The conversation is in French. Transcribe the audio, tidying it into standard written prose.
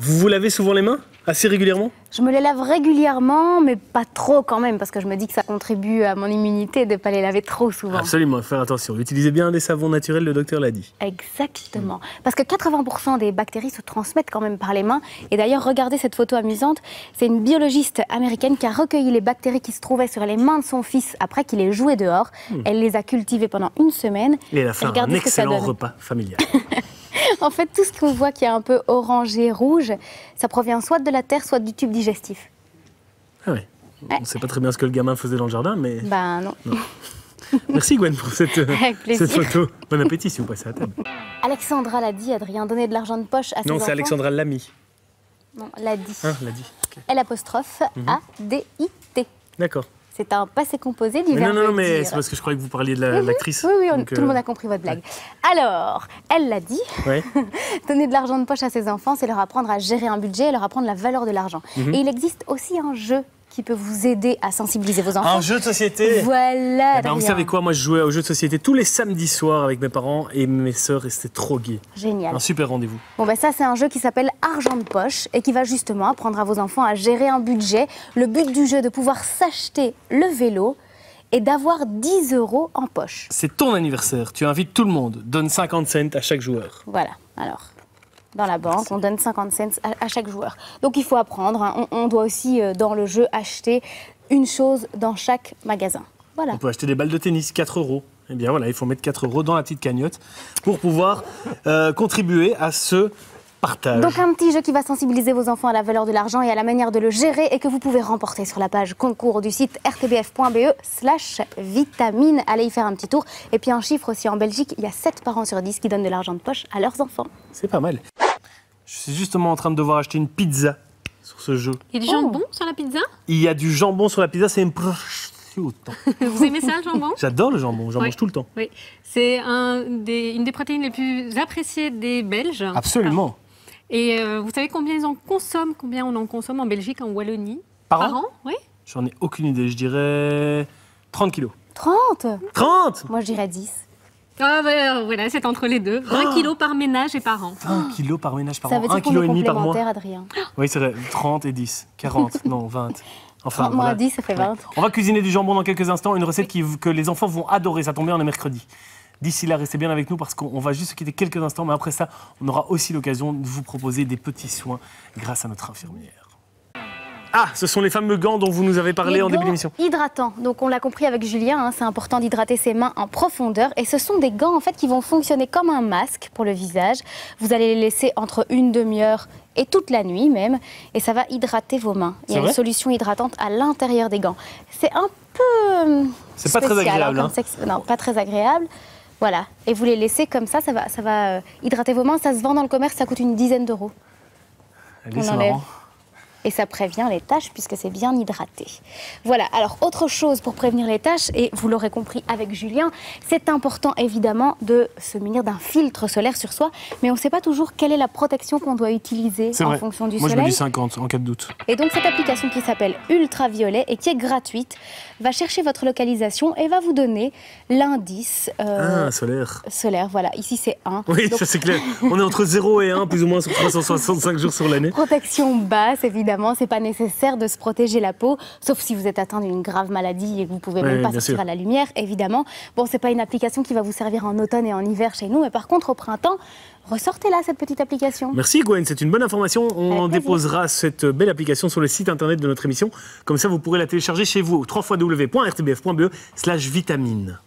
Vous vous lavez souvent les mains? Assez régulièrement? Je me les lave régulièrement, mais pas trop quand même, parce que je me dis que ça contribue à mon immunité de ne pas les laver trop souvent. Absolument, faire attention. Utilisez bien des savons naturels, le docteur l'a dit. Exactement. Parce que 80% des bactéries se transmettent quand même par les mains. Et d'ailleurs, regardez cette photo amusante. C'est une biologiste américaine qui a recueilli les bactéries qui se trouvaient sur les mains de son fils après qu'il ait joué dehors. Elle les a cultivées pendant une semaine. Et elle a fait un excellent repas familial. En fait, tout ce qu'on voit qui est un peu orangé, rouge, ça provient soit de la terre, soit du tube digestif. Ah oui. On ne sait pas très bien ce que le gamin faisait dans le jardin, mais... Ben non. Merci Gwen pour cette photo. Bon appétit si vous passez à la table. Alexandra l'a dit, Adrien, donner de l'argent de poche à ses enfants. Non, c'est Alexandra Lamy. Non, l'a dit. Ah, l'a dit. Okay. L'-A-D-I-T. D'accord. C'est un passé composé du verbe non, mais dire. c'est parce que je croyais que vous parliez de l'actrice. Oui, tout le monde a compris votre blague. Alors, elle l'a dit, donner de l'argent de poche à ses enfants, c'est leur apprendre à gérer un budget et leur apprendre la valeur de l'argent. Et il existe aussi un jeu qui peut vous aider à sensibiliser vos enfants. Un jeu de société. Voilà. Vous savez quoi, moi je jouais au jeu de société tous les samedis soirs avec mes parents et mes sœurs et c'était trop gai. Génial. Un super rendez-vous. Bon ben ça c'est un jeu qui s'appelle Argent de poche et qui va justement apprendre à vos enfants à gérer un budget. Le but du jeu est de pouvoir s'acheter le vélo et d'avoir 10 € en poche. C'est ton anniversaire, tu invites tout le monde, donne 50 cents à chaque joueur. Voilà, alors... Dans la banque, on donne 50 cents à chaque joueur. Donc il faut apprendre, hein. On doit aussi, dans le jeu, acheter une chose dans chaque magasin. Voilà. On peut acheter des balles de tennis, 4 €. Eh bien voilà, il faut mettre 4 € dans la petite cagnotte pour pouvoir contribuer à ce partage. Donc un petit jeu qui va sensibiliser vos enfants à la valeur de l'argent et à la manière de le gérer et que vous pouvez remporter sur la page concours du site rtbf.be/vitamine. Allez y faire un petit tour. Et puis un chiffre aussi, en Belgique, il y a 7 parents sur 10 qui donnent de l'argent de poche à leurs enfants. C'est pas mal. Je suis justement en train de devoir acheter une pizza sur ce jeu. Il y a du jambon sur la pizza? Il y a du jambon sur la pizza, c'est une prosciutto. Vous aimez ça, le jambon? J'adore le jambon, j'en mange tout le temps. Oui, c'est une des protéines les plus appréciées des Belges. Absolument. Et vous savez combien ils en consomment? Combien on en consomme en Belgique, en Wallonie? Par an? Oui. J'en ai aucune idée, je dirais 30 kilos. 30? 30? Moi je dirais 10. Ah ben voilà, c'est entre les deux. 20 kilos par ménage et par an. 20 kilos par ménage par an. Ça veut dire 1,5 qu'on est kg par mois. Adrien. Oui, c'est vrai. 30 et 10. 40. Non, 20. Enfin, moins voilà. 10, ça fait 20. On va cuisiner du jambon dans quelques instants. Une recette que les enfants vont adorer. Ça tombe bien, on est mercredi. D'ici là, restez bien avec nous parce qu'on va juste se quitter quelques instants. Mais après ça, on aura aussi l'occasion de vous proposer des petits soins grâce à notre infirmière. Ah, ce sont les fameux gants dont vous nous avez parlé en début d'émission. Hydratants. Donc on l'a compris avec Julien, hein, c'est important d'hydrater ses mains en profondeur. Et ce sont des gants en fait qui vont fonctionner comme un masque pour le visage. Vous allez les laisser entre une demi-heure et toute la nuit même. Et ça va hydrater vos mains. Il y a une solution hydratante à l'intérieur des gants. C'est un peu c'est pas très agréable. Hein, non, pas très agréable. Voilà. Et vous les laissez comme ça va hydrater vos mains. Ça se vend dans le commerce, ça coûte une dizaine d'euros. Allez, c'est marrant. Et ça prévient les taches puisque c'est bien hydraté. Voilà, alors autre chose pour prévenir les taches, et vous l'aurez compris avec Julien, c'est important évidemment de se munir d'un filtre solaire sur soi, mais on ne sait pas toujours quelle est la protection qu'on doit utiliser en fonction du soleil. Moi je mets du 50 en cas de doute. Et donc cette application qui s'appelle Ultraviolet et qui est gratuite, va chercher votre localisation et va vous donner l'indice solaire. Solaire, voilà, ici c'est 1. Oui, donc, ça c'est clair. On est entre 0 et 1, plus ou moins sur 365 jours sur l'année. Protection basse, évidemment. C'est pas nécessaire de se protéger la peau, sauf si vous êtes atteint d'une grave maladie et que vous pouvez même pas sortir à la lumière, évidemment. Bon, c'est pas une application qui va vous servir en automne et en hiver chez nous, mais par contre, au printemps, ressortez-là cette petite application. Merci Gwen, c'est une bonne information. On déposera cette belle application sur le site internet de notre émission. Comme ça, vous pourrez la télécharger chez vous au www.rtbf.be/vitamine.